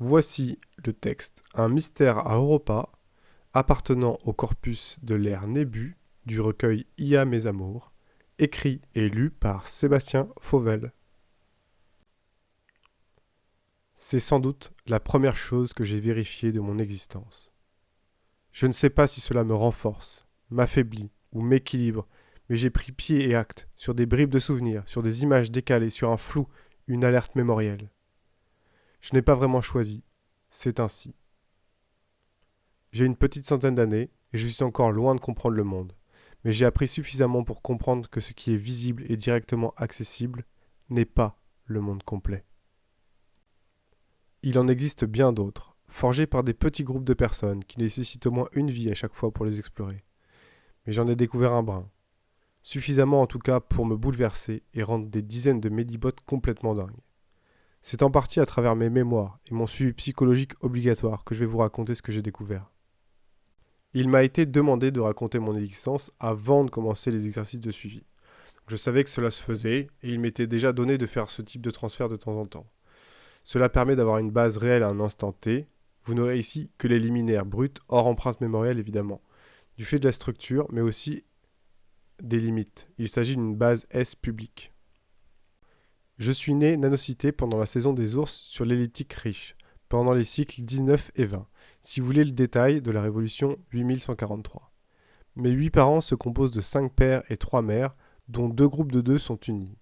Voici le texte Un mystère à Europa, appartenant au corpus de l'ère Nébu du recueil Ia mes amours, écrit et lu par Sébastien Fauvel. C'est sans doute la première chose que j'ai vérifiée de mon existence. Je ne sais pas si cela me renforce, m'affaiblit ou m'équilibre, mais j'ai pris pied et acte sur des bribes de souvenirs, sur des images décalées, sur un flou, une alerte mémorielle. Je n'ai pas vraiment choisi, c'est ainsi. J'ai une petite centaine d'années et je suis encore loin de comprendre le monde, mais j'ai appris suffisamment pour comprendre que ce qui est visible et directement accessible n'est pas le monde complet. Il en existe bien d'autres, forgés par des petits groupes de personnes qui nécessitent au moins une vie à chaque fois pour les explorer. Mais j'en ai découvert un brin, suffisamment en tout cas pour me bouleverser et rendre des dizaines de médibotes complètement dingues. C'est en partie à travers mes mémoires et mon suivi psychologique obligatoire que je vais vous raconter ce que j'ai découvert. Il m'a été demandé de raconter mon existence avant de commencer les exercices de suivi. Je savais que cela se faisait et il m'était déjà donné de faire ce type de transfert de temps en temps. Cela permet d'avoir une base réelle à un instant T. Vous n'aurez ici que les liminaires bruts, hors empreinte mémorielle évidemment, du fait de la structure, mais aussi des limites. Il s'agit d'une base S publique. Je suis né nanocité pendant la saison des ours sur l'elliptique riche, pendant les cycles 19 et 20, si vous voulez le détail de la révolution 8143. Mes 8 parents se composent de 5 pères et 3 mères, dont 2 groupes de 2 sont unis.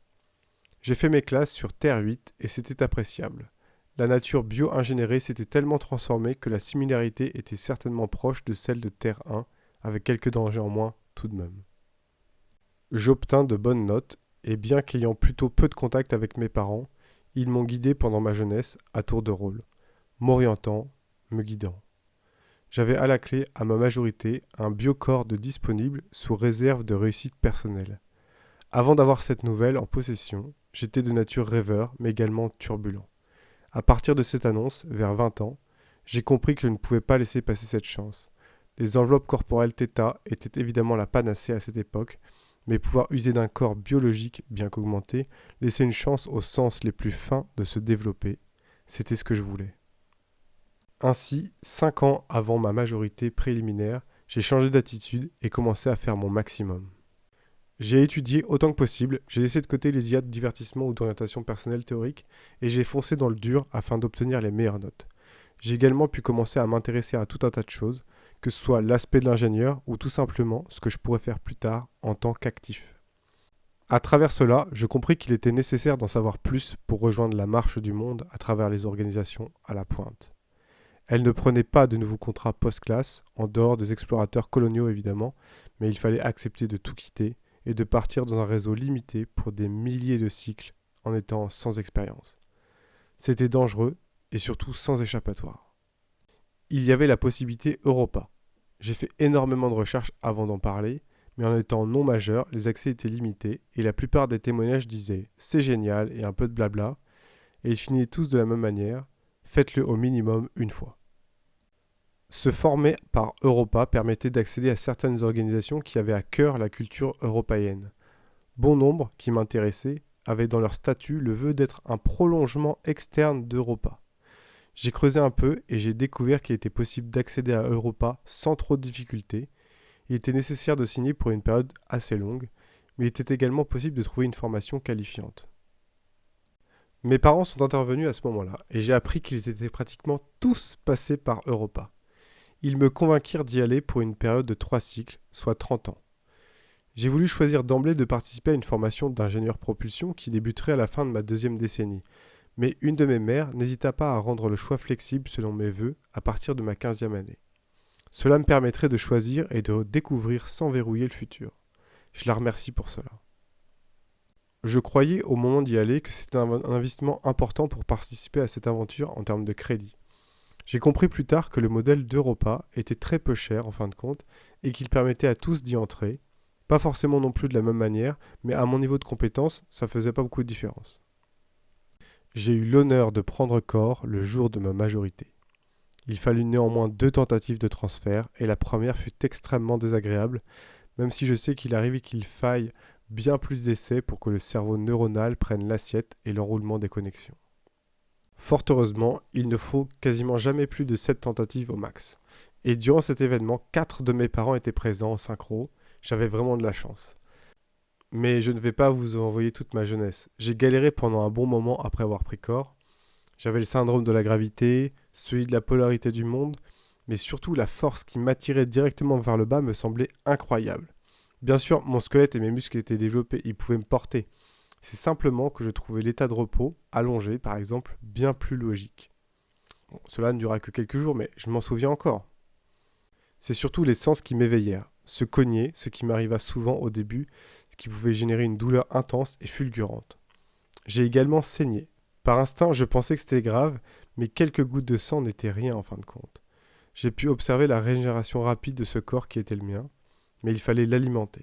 J'ai fait mes classes sur Terre 8 et c'était appréciable. La nature bio-ingénérée s'était tellement transformée que la similarité était certainement proche de celle de Terre 1, avec quelques dangers en moins tout de même. J'obtins de bonnes notes, et bien qu'ayant plutôt peu de contact avec mes parents, ils m'ont guidé pendant ma jeunesse à tour de rôle, m'orientant, me guidant. J'avais à la clé, à ma majorité, un biocorps de disponible sous réserve de réussite personnelle. Avant d'avoir cette nouvelle en possession, j'étais de nature rêveur, mais également turbulent. À partir de cette annonce, vers 20 ans, j'ai compris que je ne pouvais pas laisser passer cette chance. Les enveloppes corporelles θ étaient évidemment la panacée à cette époque, mais pouvoir user d'un corps biologique bien qu'augmenté, laisser une chance aux sens les plus fins de se développer, c'était ce que je voulais. Ainsi, 5 ans avant ma majorité préliminaire, j'ai changé d'attitude et commencé à faire mon maximum. J'ai étudié autant que possible, j'ai laissé de côté les IA de divertissement ou d'orientation personnelle théorique et j'ai foncé dans le dur afin d'obtenir les meilleures notes. J'ai également pu commencer à m'intéresser à tout un tas de choses, que ce soit l'aspect de l'ingénieur ou tout simplement ce que je pourrais faire plus tard en tant qu'actif. À travers cela, je compris qu'il était nécessaire d'en savoir plus pour rejoindre la marche du monde à travers les organisations à la pointe. Elles ne prenaient pas de nouveaux contrats post-classe, en dehors des explorateurs coloniaux évidemment, mais il fallait accepter de tout quitter et de partir dans un réseau limité pour des milliers de cycles en étant sans expérience. C'était dangereux et surtout sans échappatoire. Il y avait la possibilité Europa. J'ai fait énormément de recherches avant d'en parler, mais en étant non majeur, les accès étaient limités et la plupart des témoignages disaient « c'est génial » et un peu de blabla, et ils finissaient tous de la même manière « faites-le au minimum une fois ». Se former par Europa permettait d'accéder à certaines organisations qui avaient à cœur la culture européenne. Bon nombre, qui m'intéressaient, avaient dans leur statut le vœu d'être un prolongement externe d'Europa. J'ai creusé un peu et j'ai découvert qu'il était possible d'accéder à Europa sans trop de difficultés. Il était nécessaire de signer pour une période assez longue, mais il était également possible de trouver une formation qualifiante. Mes parents sont intervenus à ce moment-là et j'ai appris qu'ils étaient pratiquement tous passés par Europa. Ils me convainquirent d'y aller pour une période de 3 cycles, soit 30 ans. J'ai voulu choisir d'emblée de participer à une formation d'ingénieur propulsion qui débuterait à la fin de ma 2e décennie, mais une de mes mères n'hésita pas à rendre le choix flexible selon mes vœux à partir de ma 15e année. Cela me permettrait de choisir et de découvrir sans verrouiller le futur. Je la remercie pour cela. Je croyais au moment d'y aller que c'était un investissement important pour participer à cette aventure en termes de crédit. J'ai compris plus tard que le modèle d'Europa était très peu cher en fin de compte et qu'il permettait à tous d'y entrer, pas forcément non plus de la même manière, mais à mon niveau de compétence, ça faisait pas beaucoup de différence. J'ai eu l'honneur de prendre corps le jour de ma majorité. Il fallut néanmoins 2 tentatives de transfert et la première fut extrêmement désagréable, même si je sais qu'il arrive qu'il faille bien plus d'essais pour que le cerveau neuronal prenne l'assiette et l'enroulement des connexions. Fort heureusement, il ne faut quasiment jamais plus de 7 tentatives au max. Et durant cet événement, 4 de mes parents étaient présents en synchro. J'avais vraiment de la chance. Mais je ne vais pas vous envoyer toute ma jeunesse. J'ai galéré pendant un bon moment après avoir pris corps. J'avais le syndrome de la gravité, celui de la polarité du monde, mais surtout la force qui m'attirait directement vers le bas me semblait incroyable. Bien sûr, mon squelette et mes muscles étaient développés, ils pouvaient me porter. C'est simplement que je trouvais l'état de repos, allongé par exemple, bien plus logique. Bon, cela ne dura que quelques jours, mais je m'en souviens encore. C'est surtout les sens qui m'éveillèrent. Se cogner, ce qui m'arriva souvent au début, ce qui pouvait générer une douleur intense et fulgurante. J'ai également saigné. Par instinct, je pensais que c'était grave, mais quelques gouttes de sang n'étaient rien en fin de compte. J'ai pu observer la régénération rapide de ce corps qui était le mien, mais il fallait l'alimenter.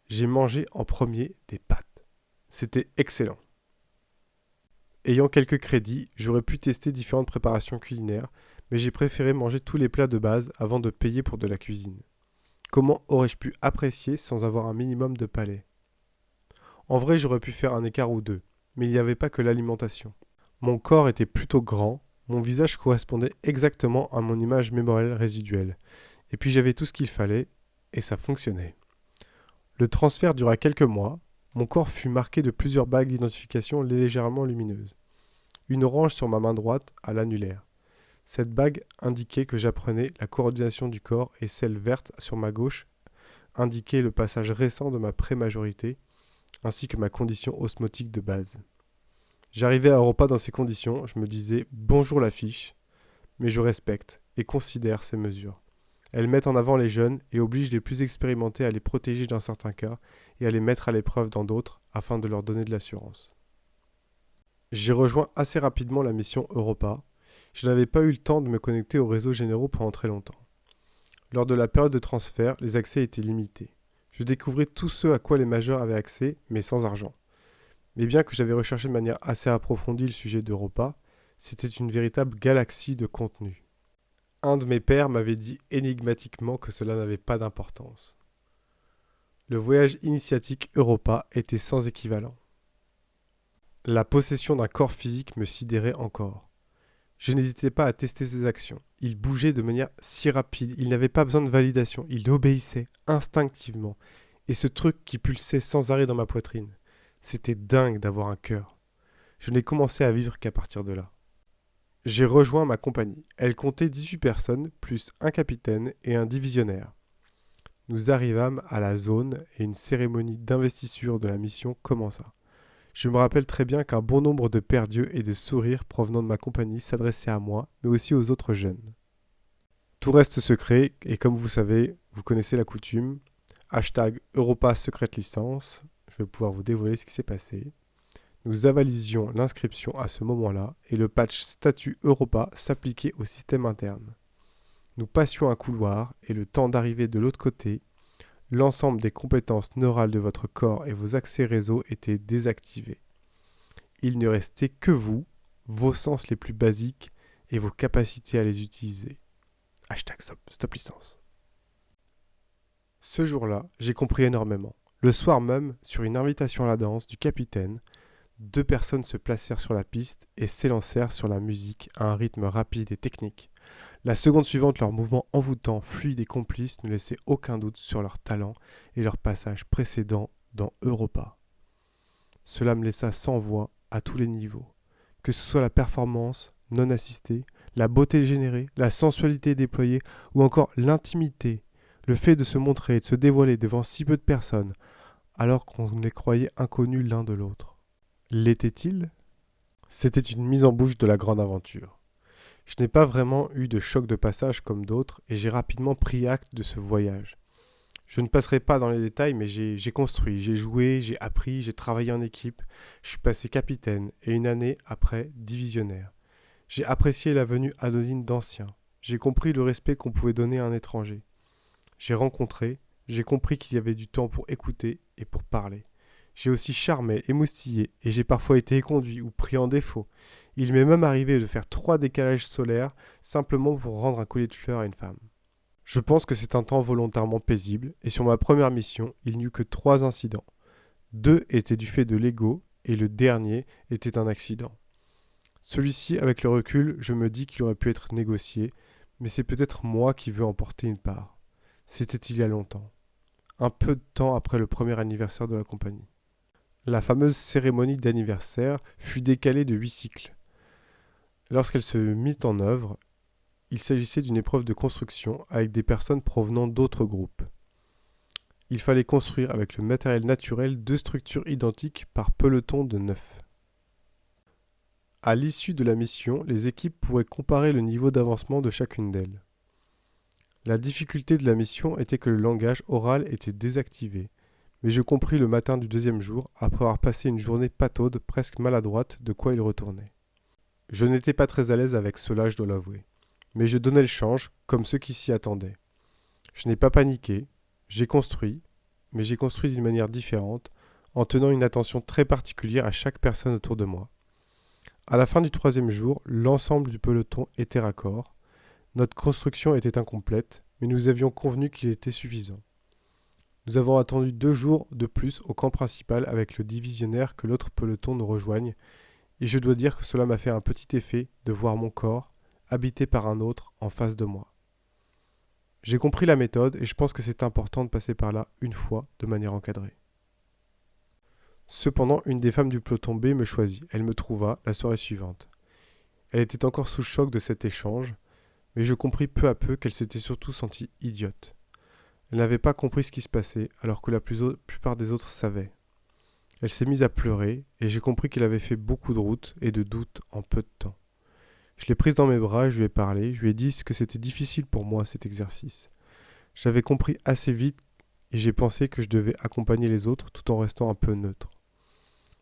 J'ai mangé en premier des pâtes. C'était excellent. Ayant quelques crédits, j'aurais pu tester différentes préparations culinaires, mais j'ai préféré manger tous les plats de base avant de payer pour de la cuisine. Comment aurais-je pu apprécier sans avoir un minimum de palais? En vrai, j'aurais pu faire un écart ou deux, mais il n'y avait pas que l'alimentation. Mon corps était plutôt grand, mon visage correspondait exactement à mon image mémorielle résiduelle, et puis j'avais tout ce qu'il fallait, et ça fonctionnait. Le transfert dura quelques mois, mon corps fut marqué de plusieurs bagues d'identification légèrement lumineuses. Une orange sur ma main droite à l'annulaire. Cette bague indiquait que j'apprenais la coordination du corps et celle verte sur ma gauche indiquait le passage récent de ma prémajorité ainsi que ma condition osmotique de base. J'arrivais à Europa dans ces conditions, je me disais bonjour la fiche, mais je respecte et considère ces mesures. Elles mettent en avant les jeunes et obligent les plus expérimentés à les protéger dans certains cas et à les mettre à l'épreuve dans d'autres afin de leur donner de l'assurance. J'ai rejoint assez rapidement la mission Europa. Je n'avais pas eu le temps de me connecter aux réseaux généraux pendant très longtemps. Lors de la période de transfert, les accès étaient limités. Je découvrais tout ce à quoi les majeurs avaient accès, mais sans argent. Mais bien que j'avais recherché de manière assez approfondie le sujet d'Europa, c'était une véritable galaxie de contenu. Un de mes pères m'avait dit énigmatiquement que cela n'avait pas d'importance. Le voyage initiatique Europa était sans équivalent. La possession d'un corps physique me sidérait encore. Je n'hésitais pas à tester ses actions. Il bougeait de manière si rapide, il n'avait pas besoin de validation, il obéissait instinctivement. Et ce truc qui pulsait sans arrêt dans ma poitrine, c'était dingue d'avoir un cœur. Je n'ai commencé à vivre qu'à partir de là. J'ai rejoint ma compagnie. Elle comptait 18 personnes, plus un capitaine et un divisionnaire. Nous arrivâmes à la zone et une cérémonie d'investiture de la mission commença. Je me rappelle très bien qu'un bon nombre de pères d'yeux et de sourires provenant de ma compagnie s'adressaient à moi, mais aussi aux autres jeunes. Tout reste secret, et comme vous savez, vous connaissez la coutume, hashtag Europa Secret Licence, je vais pouvoir vous dévoiler ce qui s'est passé. Nous avalisions l'inscription à ce moment-là, et le patch statut Europa s'appliquait au système interne. Nous passions un couloir, et le temps d'arriver de l'autre côté, l'ensemble des compétences neurales de votre corps et vos accès réseau étaient désactivés. Il ne restait que vous, vos sens les plus basiques et vos capacités à les utiliser. Hashtag stop licence. Ce jour-là, j'ai compris énormément. Le soir même, sur une invitation à la danse du capitaine, 2 personnes se placèrent sur la piste et s'élancèrent sur la musique à un rythme rapide et technique. La seconde suivante, leurs mouvements envoûtants, fluides et complices ne laissaient aucun doute sur leur talent et leur passage précédent dans Europa. Cela me laissa sans voix à tous les niveaux. Que ce soit la performance non assistée, la beauté générée, la sensualité déployée ou encore l'intimité, le fait de se montrer et de se dévoiler devant si peu de personnes alors qu'on les croyait inconnus l'un de l'autre. L'était-il ? C'était une mise en bouche de la grande aventure. Je n'ai pas vraiment eu de choc de passage comme d'autres et j'ai rapidement pris acte de ce voyage. Je ne passerai pas dans les détails, mais j'ai construit, j'ai joué, j'ai appris, j'ai travaillé en équipe, je suis passé capitaine et une année après divisionnaire. J'ai apprécié la venue anonyme d'anciens, j'ai compris le respect qu'on pouvait donner à un étranger. J'ai rencontré, j'ai compris qu'il y avait du temps pour écouter et pour parler. J'ai aussi charmé, émoustillé, et j'ai parfois été éconduit ou pris en défaut. Il m'est même arrivé de faire 3 décalages solaires simplement pour rendre un collier de fleurs à une femme. Je pense que c'est un temps volontairement paisible, et sur ma première mission, il n'y eut que 3 incidents. 2 étaient du fait de l'ego, et le dernier était un accident. Celui-ci, avec le recul, je me dis qu'il aurait pu être négocié, mais c'est peut-être moi qui veux emporter une part. C'était il y a longtemps, un peu de temps après le premier anniversaire de la compagnie. La fameuse cérémonie d'anniversaire fut décalée de 8 cycles. Lorsqu'elle se mit en œuvre, il s'agissait d'une épreuve de construction avec des personnes provenant d'autres groupes. Il fallait construire avec le matériel naturel 2 structures identiques par peloton de 9. À l'issue de la mission, les équipes pourraient comparer le niveau d'avancement de chacune d'elles. La difficulté de la mission était que le langage oral était désactivé, mais je compris le matin du 2e jour, après avoir passé une journée pataude, presque maladroite, de quoi il retournait. Je n'étais pas très à l'aise avec cela, je dois l'avouer, mais je donnais le change, comme ceux qui s'y attendaient. Je n'ai pas paniqué, j'ai construit, mais j'ai construit d'une manière différente, en tenant une attention très particulière à chaque personne autour de moi. À la fin du 3e jour, l'ensemble du peloton était raccord. Notre construction était incomplète, mais nous avions convenu qu'il était suffisant. Nous avons attendu 2 jours de plus au camp principal avec le divisionnaire que l'autre peloton nous rejoigne, et je dois dire que cela m'a fait un petit effet de voir mon corps, habité par un autre, en face de moi. J'ai compris la méthode et je pense que c'est important de passer par là une fois de manière encadrée. Cependant, une des femmes du peloton B me choisit. Elle me trouva la soirée suivante. Elle était encore sous le choc de cet échange, mais je compris peu à peu qu'elle s'était surtout sentie idiote. Elle n'avait pas compris ce qui se passait, alors que la plupart des autres savaient. Elle s'est mise à pleurer, et j'ai compris qu'elle avait fait beaucoup de routes et de doutes en peu de temps. Je l'ai prise dans mes bras, je lui ai parlé, je lui ai dit que c'était difficile pour moi cet exercice. J'avais compris assez vite et j'ai pensé que je devais accompagner les autres tout en restant un peu neutre.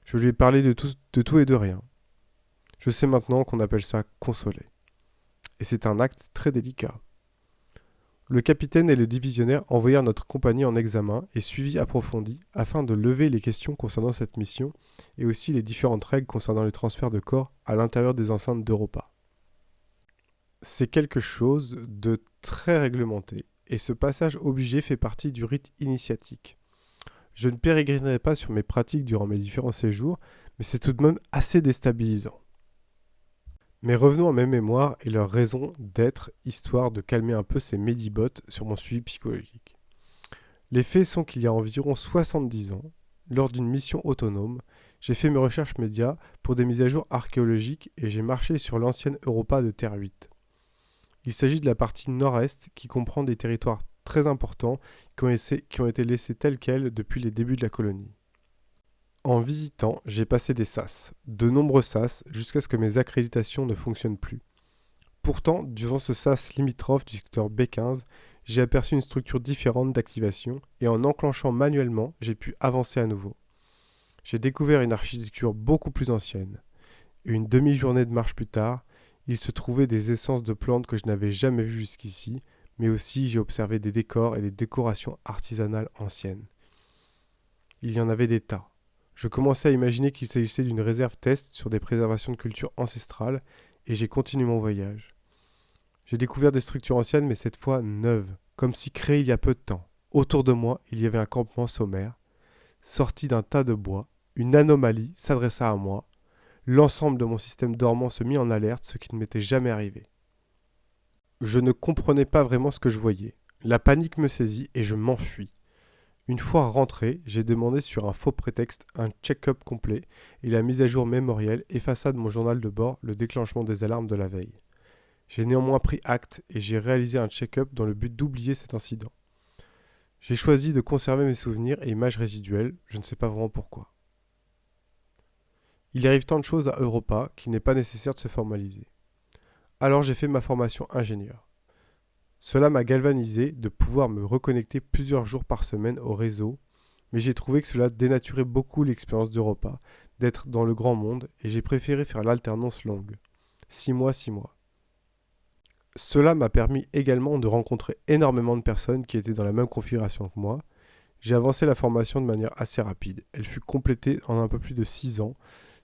Je lui ai parlé de tout et de rien. Je sais maintenant qu'on appelle ça consoler. Et c'est un acte très délicat. Le capitaine et le divisionnaire envoyèrent notre compagnie en examen et suivi approfondi afin de lever les questions concernant cette mission et aussi les différentes règles concernant les transferts de corps à l'intérieur des enceintes d'Europa. C'est quelque chose de très réglementé et ce passage obligé fait partie du rite initiatique. Je ne pérégrinerai pas sur mes pratiques durant mes différents séjours, mais c'est tout de même assez déstabilisant. Mais revenons à mes mémoires et leur raison d'être, histoire de calmer un peu ces médibots sur mon suivi psychologique. Les faits sont qu'il y a environ 70 ans, lors d'une mission autonome, j'ai fait mes recherches médias pour des mises à jour archéologiques et j'ai marché sur l'ancienne Europa de Terre 8. Il s'agit de la partie nord-est qui comprend des territoires très importants qui ont été laissés tels quels depuis les débuts de la colonie. En visitant, j'ai passé des sas, de nombreux sas, jusqu'à ce que mes accréditations ne fonctionnent plus. Pourtant, durant ce sas limitrophe du secteur B15, j'ai aperçu une structure différente d'activation et en enclenchant manuellement, j'ai pu avancer à nouveau. J'ai découvert une architecture beaucoup plus ancienne. Et une demi-journée de marche plus tard, il se trouvait des essences de plantes que je n'avais jamais vues jusqu'ici, mais aussi j'ai observé des décors et des décorations artisanales anciennes. Il y en avait des tas. Je commençais à imaginer qu'il s'agissait d'une réserve test sur des préservations de cultures ancestrales et j'ai continué mon voyage. J'ai découvert des structures anciennes mais cette fois neuves, comme si créées il y a peu de temps. Autour de moi, il y avait un campement sommaire. Sorti d'un tas de bois, une anomalie s'adressa à moi. L'ensemble de mon système dormant se mit en alerte, ce qui ne m'était jamais arrivé. Je ne comprenais pas vraiment ce que je voyais. La panique me saisit et je m'enfuis. Une fois rentré, j'ai demandé sur un faux prétexte un check-up complet et la mise à jour mémorielle effaça de mon journal de bord le déclenchement des alarmes de la veille. J'ai néanmoins pris acte et j'ai réalisé un check-up dans le but d'oublier cet incident. J'ai choisi de conserver mes souvenirs et images résiduelles, je ne sais pas vraiment pourquoi. Il arrive tant de choses à Europa qu'il n'est pas nécessaire de se formaliser. Alors j'ai fait ma formation ingénieur. Cela m'a galvanisé de pouvoir me reconnecter plusieurs jours par semaine au réseau, mais j'ai trouvé que cela dénaturait beaucoup l'expérience d'Europa, d'être dans le grand monde, et j'ai préféré faire l'alternance longue. 6 mois, 6 mois. Cela m'a permis également de rencontrer énormément de personnes qui étaient dans la même configuration que moi. J'ai avancé la formation de manière assez rapide. Elle fut complétée en un peu plus de 6 ans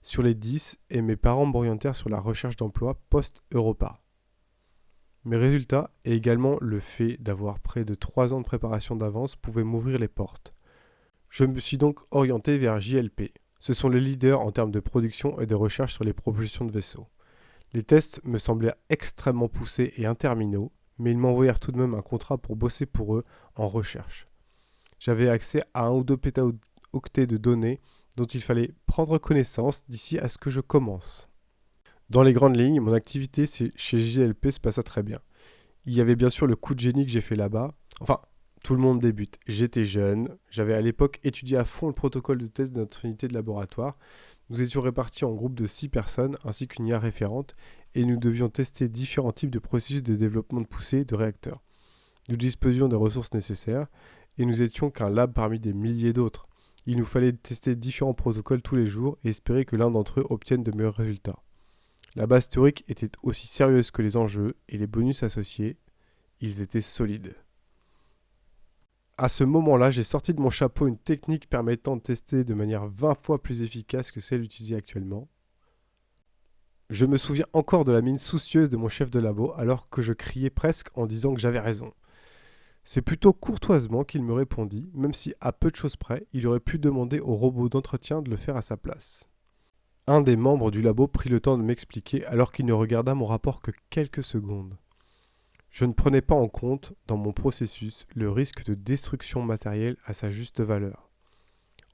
sur les 10 et mes parents m'orientèrent sur la recherche d'emploi post-Europa. Mes résultats et également le fait d'avoir près de 3 ans de préparation d'avance pouvaient m'ouvrir les portes. Je me suis donc orienté vers JLP. Ce sont les leaders en termes de production et de recherche sur les propulsions de vaisseaux. Les tests me semblaient extrêmement poussés et interminaux, mais ils m'envoyèrent tout de même un contrat pour bosser pour eux en recherche. J'avais accès à 1 ou 2 pétaoctets de données dont il fallait prendre connaissance d'ici à ce que je commence. Dans les grandes lignes, mon activité chez JLP se passa très bien. Il y avait bien sûr le coup de génie que j'ai fait là-bas. Enfin, tout le monde débute. J'étais jeune, j'avais à l'époque étudié à fond le protocole de test de notre unité de laboratoire. Nous étions répartis en groupes de 6 personnes ainsi qu'une IA référente et nous devions tester différents types de processus de développement de poussée de réacteurs. Nous disposions des ressources nécessaires et nous étions qu'un lab parmi des milliers d'autres. Il nous fallait tester différents protocoles tous les jours et espérer que l'un d'entre eux obtienne de meilleurs résultats. La base théorique était aussi sérieuse que les enjeux et les bonus associés, ils étaient solides. À ce moment-là, j'ai sorti de mon chapeau une technique permettant de tester de manière 20 fois plus efficace que celle utilisée actuellement. Je me souviens encore de la mine soucieuse de mon chef de labo alors que je criais presque en disant que j'avais raison. C'est plutôt courtoisement qu'il me répondit, même si à peu de choses près, il aurait pu demander au robot d'entretien de le faire à sa place. Un des membres du labo prit le temps de m'expliquer alors qu'il ne regarda mon rapport que quelques secondes. Je ne prenais pas en compte, dans mon processus, le risque de destruction matérielle à sa juste valeur.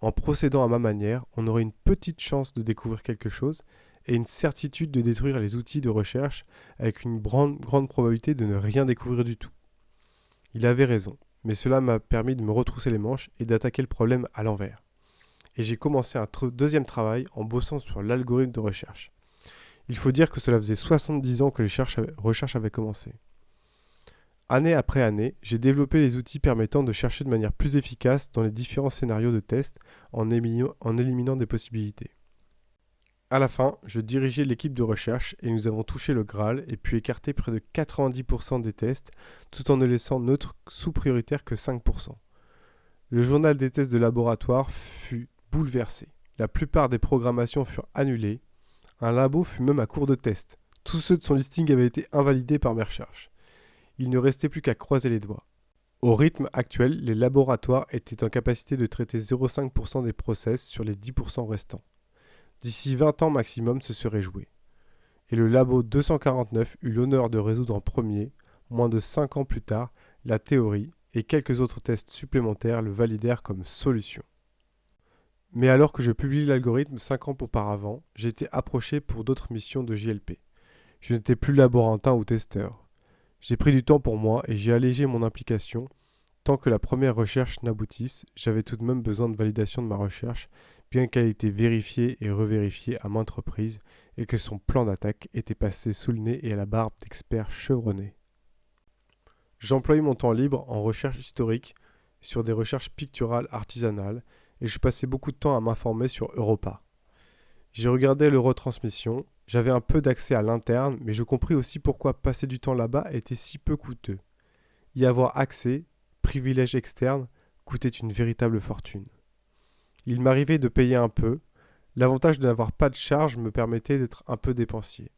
En procédant à ma manière, on aurait une petite chance de découvrir quelque chose et une certitude de détruire les outils de recherche avec une grande probabilité de ne rien découvrir du tout. Il avait raison, mais cela m'a permis de me retrousser les manches et d'attaquer le problème à l'envers. Et j'ai commencé un deuxième travail en bossant sur l'algorithme de recherche. Il faut dire que cela faisait 70 ans que les recherches avaient commencé. Année après année, j'ai développé les outils permettant de chercher de manière plus efficace dans les différents scénarios de test en éliminant des possibilités. À la fin, je dirigeais l'équipe de recherche et nous avons touché le Graal et pu écarter près de 90% des tests tout en ne laissant notre sous-prioritaire que 5%. Le journal des tests de laboratoire fut bouleversé. La plupart des programmations furent annulées. Un labo fut même à court de tests. Tous ceux de son listing avaient été invalidés par mes recherches. Il ne restait plus qu'à croiser les doigts. Au rythme actuel, les laboratoires étaient en capacité de traiter 0,5% des process sur les 10% restants. D'ici 20 ans maximum, ce serait joué. Et le labo 249 eut l'honneur de résoudre en premier, moins de 5 ans plus tard, la théorie, et quelques autres tests supplémentaires le validèrent comme solution. Mais alors que je publie l'algorithme 5 ans auparavant, j'ai été approché pour d'autres missions de JLP. Je n'étais plus laborantin ou testeur. J'ai pris du temps pour moi et j'ai allégé mon implication. Tant que la première recherche n'aboutisse, j'avais tout de même besoin de validation de ma recherche, bien qu'elle ait été vérifiée et revérifiée à maintes reprises et que son plan d'attaque était passé sous le nez et à la barbe d'experts chevronnés. J'employais mon temps libre en recherche historique sur des recherches picturales artisanales et je passais beaucoup de temps à m'informer sur Europa. J'ai regardé le retransmission, j'avais un peu d'accès à l'interne, mais je compris aussi pourquoi passer du temps là-bas était si peu coûteux. Y avoir accès, privilège externe, coûtait une véritable fortune. Il m'arrivait de payer un peu, l'avantage de n'avoir pas de charge me permettait d'être un peu dépensier.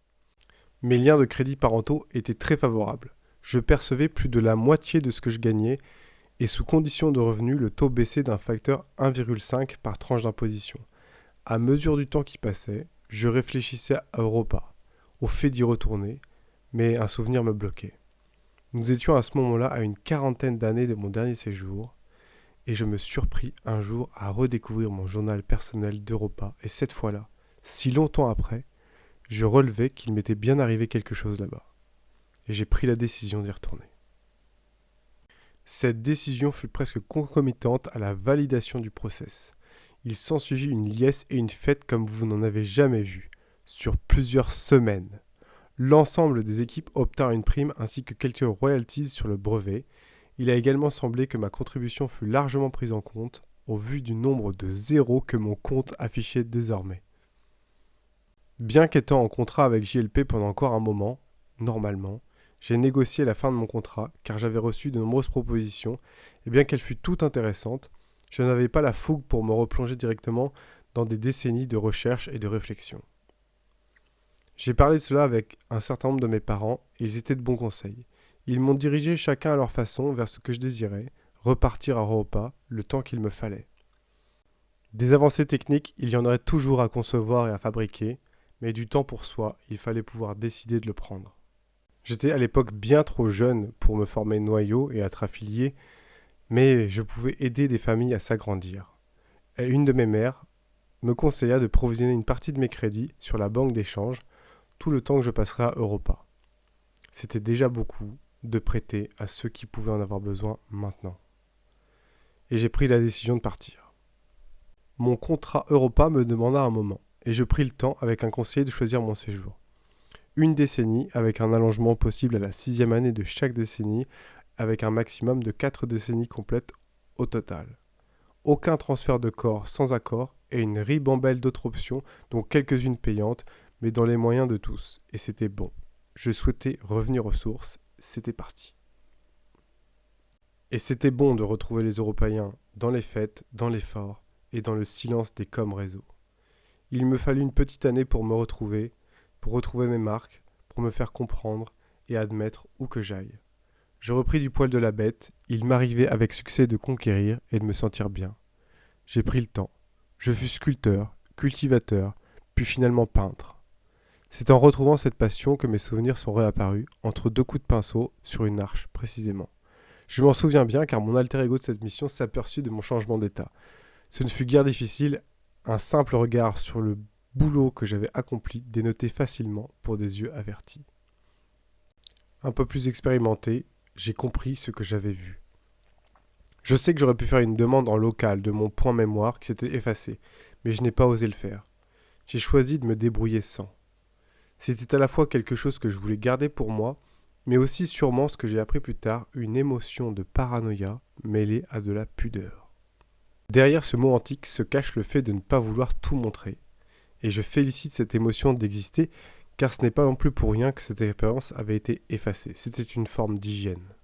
Mes liens de crédit parentaux étaient très favorables. Je percevais plus de la moitié de ce que je gagnais et sous condition de revenu, le taux baissait d'un facteur 1,5 par tranche d'imposition. À mesure du temps qui passait, je réfléchissais à Europa, au fait d'y retourner, mais un souvenir me bloquait. Nous étions à ce moment-là à une quarantaine d'années de mon dernier séjour, et je me surpris un jour à redécouvrir mon journal personnel d'Europa, et cette fois-là, si longtemps après, je relevais qu'il m'était bien arrivé quelque chose là-bas, et j'ai pris la décision d'y retourner. Cette décision fut presque concomitante à la validation du process. Il s'ensuivit une liesse et une fête comme vous n'en avez jamais vu, sur plusieurs semaines. L'ensemble des équipes obtinrent une prime ainsi que quelques royalties sur le brevet. Il a également semblé que ma contribution fut largement prise en compte, au vu du nombre de zéros que mon compte affichait désormais. Bien qu'étant en contrat avec JLP pendant encore un moment, normalement, j'ai négocié la fin de mon contrat car j'avais reçu de nombreuses propositions et bien qu'elle fût toute intéressante, je n'avais pas la fougue pour me replonger directement dans des décennies de recherche et de réflexion. J'ai parlé de cela avec un certain nombre de mes parents et ils étaient de bons conseils. Ils m'ont dirigé chacun à leur façon vers ce que je désirais, repartir à Europa le temps qu'il me fallait. Des avancées techniques, il y en aurait toujours à concevoir et à fabriquer, Mais du temps pour soi, il fallait pouvoir décider de le prendre. J'étais à l'époque bien trop jeune pour me former noyau et être affilié, mais je pouvais aider des familles à s'agrandir. Et une de mes mères me conseilla de provisionner une partie de mes crédits sur la banque d'échange tout le temps que je passerais à Europa. C'était déjà beaucoup de prêter à ceux qui pouvaient en avoir besoin maintenant. Et j'ai pris la décision de partir. Mon contrat Europa me demanda un moment, et je pris le temps avec un conseiller de choisir mon séjour. Une décennie avec un allongement possible à la 6e année de chaque décennie, avec un maximum de 4 décennies complètes au total. Aucun transfert de corps sans accord et une ribambelle d'autres options, dont quelques-unes payantes, mais dans les moyens de tous. Et c'était bon. Je souhaitais revenir aux sources, c'était parti. Et c'était bon de retrouver les Européens dans les fêtes, dans l'effort et dans le silence des coms réseaux. Il me fallut une petite année pour me retrouver, pour retrouver mes marques, pour me faire comprendre et admettre où que j'aille. Je repris du poil de la bête, il m'arrivait avec succès de conquérir et de me sentir bien. J'ai pris le temps. Je fus sculpteur, cultivateur, puis finalement peintre. C'est en retrouvant cette passion que mes souvenirs sont réapparus, entre 2 coups de pinceau, sur une arche, précisément. Je m'en souviens bien car mon alter ego de cette mission s'aperçut de mon changement d'état. Ce ne fut guère difficile, un simple regard sur le boulot que j'avais accompli dénotait facilement pour des yeux avertis. Un peu plus expérimenté, j'ai compris ce que j'avais vu. Je sais que j'aurais pu faire une demande en local de mon point mémoire qui s'était effacé, mais je n'ai pas osé le faire. J'ai choisi de me débrouiller sans. C'était à la fois quelque chose que je voulais garder pour moi, mais aussi sûrement ce que j'ai appris plus tard, une émotion de paranoïa mêlée à de la pudeur. Derrière ce mot antique se cache le fait de ne pas vouloir tout montrer. Et je félicite cette émotion d'exister, car ce n'est pas non plus pour rien que cette expérience avait été effacée. C'était une forme d'hygiène.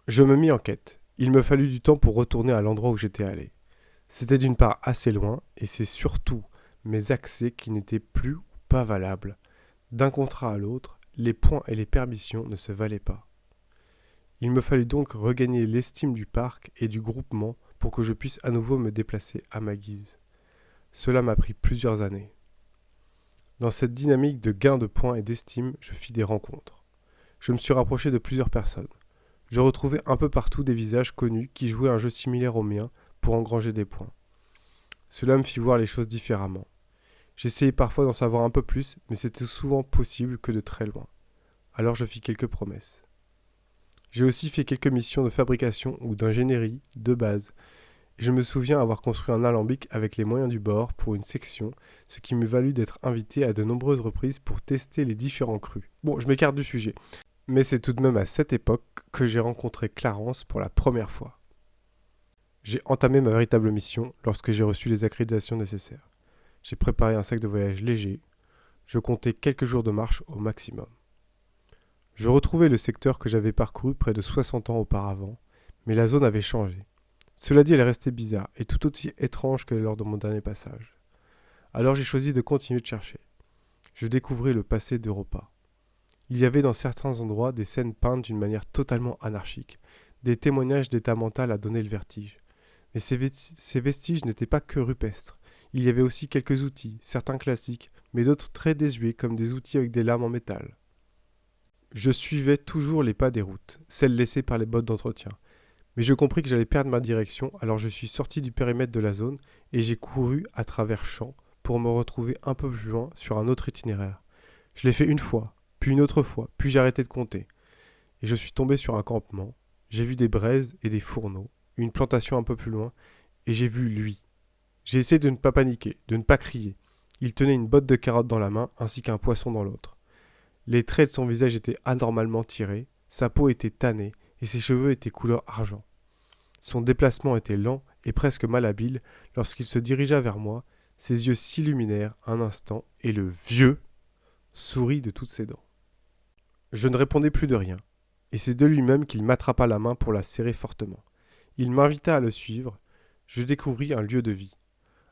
Je me mis en quête. Il me fallut du temps pour retourner à l'endroit où j'étais allé. C'était d'une part assez loin, et c'est surtout mes accès qui n'étaient plus ou pas valables. D'un contrat à l'autre, les points et les permissions ne se valaient pas. Il me fallut donc regagner l'estime du parc et du groupement pour que je puisse à nouveau me déplacer à ma guise. Cela m'a pris plusieurs années. Dans cette dynamique de gain de points et d'estime, je fis des rencontres. Je me suis rapproché de plusieurs personnes. Je retrouvais un peu partout des visages connus qui jouaient un jeu similaire au mien pour engranger des points. Cela me fit voir les choses différemment. J'essayais parfois d'en savoir un peu plus, mais c'était souvent possible que de très loin. Alors je fis quelques promesses. J'ai aussi fait quelques missions de fabrication ou d'ingénierie de base. Je me souviens avoir construit un alambic avec les moyens du bord pour une section, ce qui me valut d'être invité à de nombreuses reprises pour tester les différents crus. Bon, je m'écarte du sujet. Mais c'est tout de même à cette époque que j'ai rencontré Clarence pour la première fois. J'ai entamé ma véritable mission lorsque j'ai reçu les accréditations nécessaires. J'ai préparé un sac de voyage léger. Je comptais quelques jours de marche au maximum. Je retrouvais le secteur que j'avais parcouru près de 60 ans auparavant, mais la zone avait changé. Cela dit, elle restait bizarre et tout aussi étrange que lors de mon dernier passage. Alors j'ai choisi de continuer de chercher. Je découvris le passé d'Europa. Il y avait dans certains endroits des scènes peintes d'une manière totalement anarchique, des témoignages d'état mental à donner le vertige. Mais ces vestiges n'étaient pas que rupestres. Il y avait aussi quelques outils, certains classiques, mais d'autres très désuets comme des outils avec des lames en métal. Je suivais toujours les pas des routes, celles laissées par les bottes d'entretien. Mais je compris que j'allais perdre ma direction, alors je suis sorti du périmètre de la zone et j'ai couru à travers champs pour me retrouver un peu plus loin sur un autre itinéraire. Je l'ai fait une fois, puis une autre fois, puis j'ai arrêté de compter. Et je suis tombé sur un campement, j'ai vu des braises et des fourneaux, une plantation un peu plus loin, et j'ai vu lui. J'ai essayé de ne pas paniquer, de ne pas crier. Il tenait une botte de carottes dans la main ainsi qu'un poisson dans l'autre. Les traits de son visage étaient anormalement tirés, sa peau était tannée et ses cheveux étaient couleur argent. Son déplacement était lent et presque malhabile lorsqu'il se dirigea vers moi, ses yeux s'illuminèrent un instant et le vieux sourit de toutes ses dents. Je ne répondais plus de rien, et c'est de lui-même qu'il m'attrapa la main pour la serrer fortement. Il m'invita à le suivre, je découvris un lieu de vie.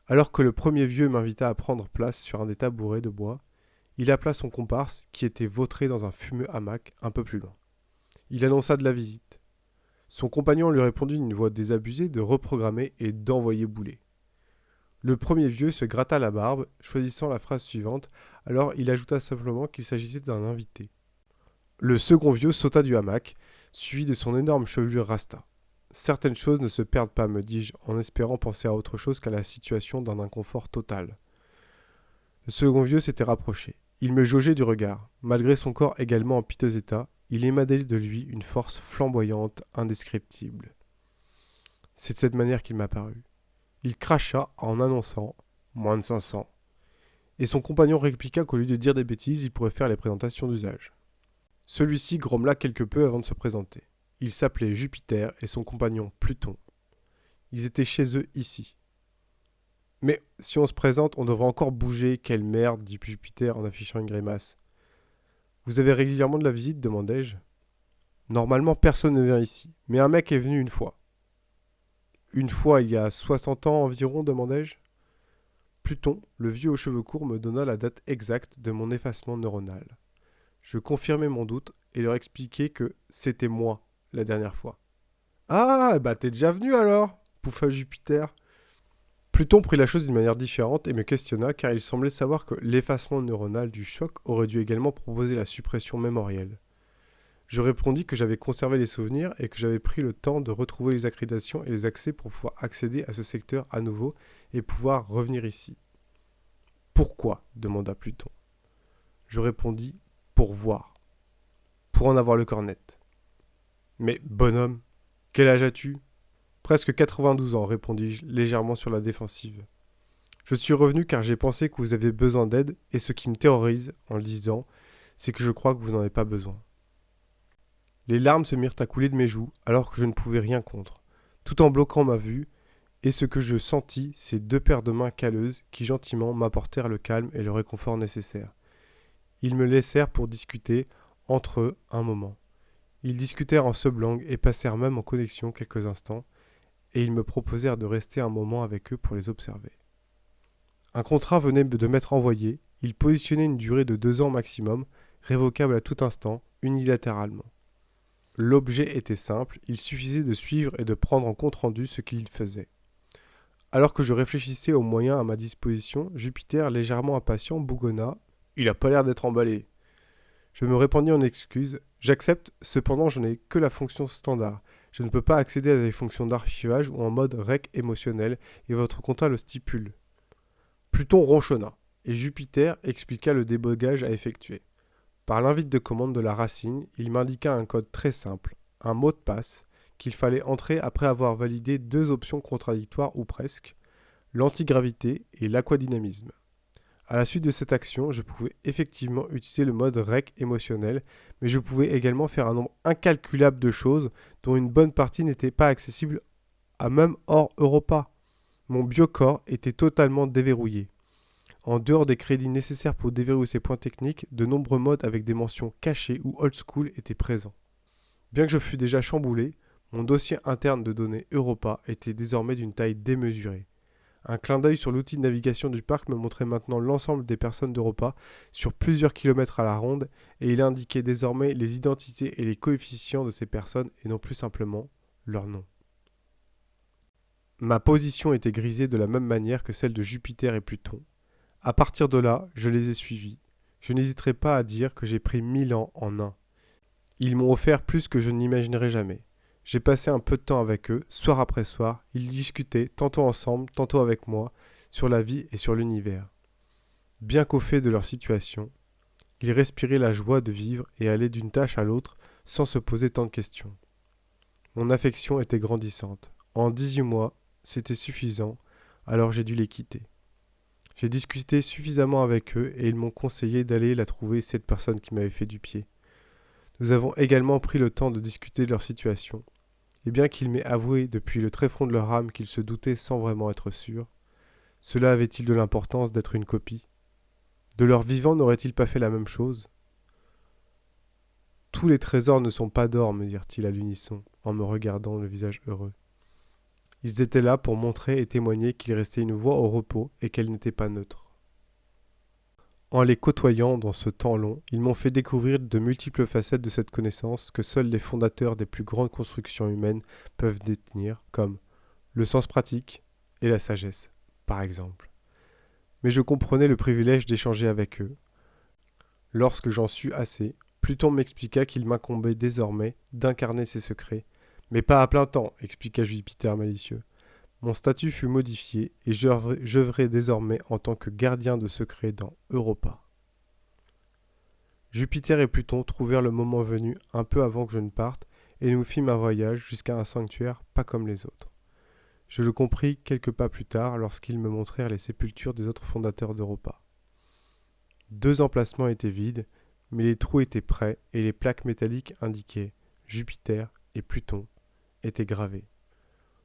Alors que le premier vieux m'invita à prendre place sur un des tabourets de bois, il appela son comparse qui était vautré dans un fumeux hamac un peu plus loin. Il annonça de la visite. Son compagnon lui répondit d'une voix désabusée de reprogrammer et d'envoyer bouler. Le premier vieux se gratta la barbe, choisissant la phrase suivante, alors il ajouta simplement qu'il s'agissait d'un invité. Le second vieux sauta du hamac, suivi de son énorme chevelure rasta. Certaines choses ne se perdent pas, me dis-je, en espérant penser à autre chose qu'à la situation d'un inconfort total. Le second vieux s'était rapproché. Il me jaugeait du regard. Malgré son corps également en piteux état, il émanait de lui une force flamboyante, indescriptible. C'est de cette manière qu'il m'apparut. Il cracha en annonçant « moins de 500 ». Et son compagnon répliqua qu'au lieu de dire des bêtises, il pourrait faire les présentations d'usage. Celui-ci grommela quelque peu avant de se présenter. Il s'appelait Jupiter et son compagnon Pluton. Ils étaient chez eux ici. Mais si on se présente, on devrait encore bouger, quelle merde, dit Jupiter en affichant une grimace. Vous avez régulièrement de la visite, demandai-je. Normalement, personne ne vient ici, mais un mec est venu une fois. Une fois, il y a 60 ans environ, demandai-je. Pluton, le vieux aux cheveux courts, me donna la date exacte de mon effacement neuronal. Je confirmai mon doute et leur expliquai que c'était moi, la dernière fois. Ah, bah t'es déjà venu alors, pouffa Jupiter. Pluton prit la chose d'une manière différente et me questionna car il semblait savoir que l'effacement neuronal du choc aurait dû également proposer la suppression mémorielle. Je répondis que j'avais conservé les souvenirs et que j'avais pris le temps de retrouver les accréditations et les accès pour pouvoir accéder à ce secteur à nouveau et pouvoir revenir ici. Pourquoi ? Demanda Pluton. Je répondis pour voir. Pour en avoir le corps net. Mais bonhomme, quel âge as-tu ? Presque 92 ans, répondis-je, légèrement sur la défensive. Je suis revenu car j'ai pensé que vous aviez besoin d'aide et ce qui me terrorise en le disant, c'est que je crois que vous n'en avez pas besoin. Les larmes se mirent à couler de mes joues alors que je ne pouvais rien contre, tout en bloquant ma vue, et ce que je sentis, c'est deux paires de mains calleuses qui gentiment m'apportèrent le calme et le réconfort nécessaires. Ils me laissèrent pour discuter entre eux un moment. Ils discutèrent en sublangue et passèrent même en connexion quelques instants, et ils me proposèrent de rester un moment avec eux pour les observer. Un contrat venait de m'être envoyé, il positionnait une durée de 2 ans maximum, révocable à tout instant, unilatéralement. L'objet était simple, il suffisait de suivre et de prendre en compte rendu ce qu'il faisait. Alors que je réfléchissais aux moyens à ma disposition, Jupiter, légèrement impatient, bougonna « Il a pas l'air d'être emballé ». Je me répandis en excuses. J'accepte, cependant je n'ai que la fonction standard. Je ne peux pas accéder à des fonctions d'archivage ou en mode rec émotionnel, et votre contrat le stipule. Pluton ronchonna, et Jupiter expliqua le débogage à effectuer. Par l'invite de commande de la racine, il m'indiqua un code très simple, un mot de passe, qu'il fallait entrer après avoir validé 2 options contradictoires ou presque, l'antigravité et l'aquadynamisme. À la suite de cette action, je pouvais effectivement utiliser le mode rec émotionnel, mais je pouvais également faire un nombre incalculable de choses dont une bonne partie n'était pas accessible à même hors Europa. Mon biocorps était totalement déverrouillé. En dehors des crédits nécessaires pour déverrouiller ces points techniques, de nombreux modes avec des mentions cachées ou old school étaient présents. Bien que je fus déjà chamboulé, mon dossier interne de données Europa était désormais d'une taille démesurée. Un clin d'œil sur l'outil de navigation du parc me montrait maintenant l'ensemble des personnes d'Europa sur plusieurs kilomètres à la ronde et il indiquait désormais les identités et les coefficients de ces personnes et non plus simplement leur nom. Ma position était grisée de la même manière que celle de Jupiter et Pluton. À partir de là, je les ai suivis. Je n'hésiterai pas à dire que j'ai pris 1000 ans en un. Ils m'ont offert plus que je n'imaginerai jamais. J'ai passé un peu de temps avec eux, soir après soir, ils discutaient, tantôt ensemble, tantôt avec moi, sur la vie et sur l'univers. Bien qu'au fait de leur situation, ils respiraient la joie de vivre et allaient d'une tâche à l'autre sans se poser tant de questions. Mon affection était grandissante. En 18 mois, c'était suffisant, alors j'ai dû les quitter. J'ai discuté suffisamment avec eux et ils m'ont conseillé d'aller la trouver, cette personne qui m'avait fait du pied. Nous avons également pris le temps de discuter de leur situation. Et bien qu'ils m'aient avoué depuis le tréfonds de leur âme qu'ils se doutaient sans vraiment être sûrs, cela avait-il de l'importance d'être une copie ? De leur vivant n'aurait-il pas fait la même chose ? Tous les trésors ne sont pas d'or, me dirent-ils à l'unisson, en me regardant le visage heureux. Ils étaient là pour montrer et témoigner qu'il restait une voix au repos et qu'elle n'était pas neutre. En les côtoyant dans ce temps long, ils m'ont fait découvrir de multiples facettes de cette connaissance que seuls les fondateurs des plus grandes constructions humaines peuvent détenir, comme le sens pratique et la sagesse. par exemple. Mais je comprenais le privilège d'échanger avec eux. Lorsque j'en sus assez, Pluton m'expliqua qu'il m'incombait désormais d'incarner ses secrets. Mais pas à plein temps, expliqua Jupiter malicieux. Mon statut fut modifié et j'œuvrai désormais en tant que gardien de secrets dans Europa. Jupiter et Pluton trouvèrent le moment venu un peu avant que je ne parte et nous fîmes un voyage jusqu'à un sanctuaire pas comme les autres. Je le compris quelques pas plus tard lorsqu'ils me montrèrent les sépultures des autres fondateurs d'Europa. 2 emplacements étaient vides, mais les trous étaient prêts et les plaques métalliques indiquaient Jupiter et Pluton étaient gravés.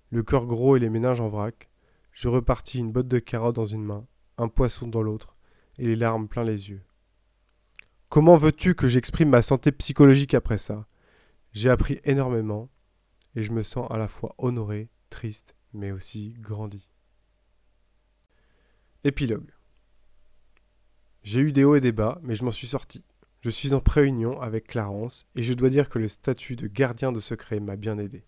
Le cœur gros et les méninges en vrac, je repartis une botte de carottes dans une main, un poisson dans l'autre et les larmes plein les yeux. Comment veux-tu que j'exprime ma santé psychologique après ça ? J'ai appris énormément et je me sens à la fois honoré, triste, mais aussi grandi. Épilogue. J'ai eu des hauts et des bas, mais je m'en suis sorti. Je suis en préunion avec Clarence et je dois dire que le statut de gardien de secret m'a bien aidé.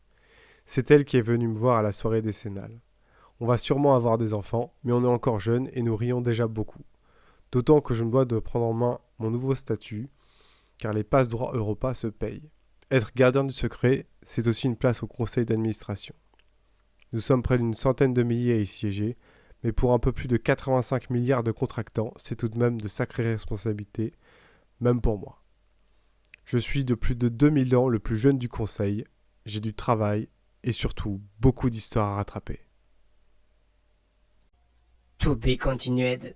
C'est elle qui est venue me voir à la soirée décennale. On va sûrement avoir des enfants, mais on est encore jeunes et nous rions déjà beaucoup. D'autant que je me dois de prendre en main mon nouveau statut, car les passe-droits Europa se payent. Être gardien du secret, c'est aussi une place au conseil d'administration. Nous sommes près d'une centaine de milliers à y siéger, mais pour un peu plus de 85 milliards de contractants, c'est tout de même de sacrées responsabilités, même pour moi. Je suis de plus de 2000 ans le plus jeune du conseil, j'ai du travail et surtout beaucoup d'histoires à rattraper. To be continued.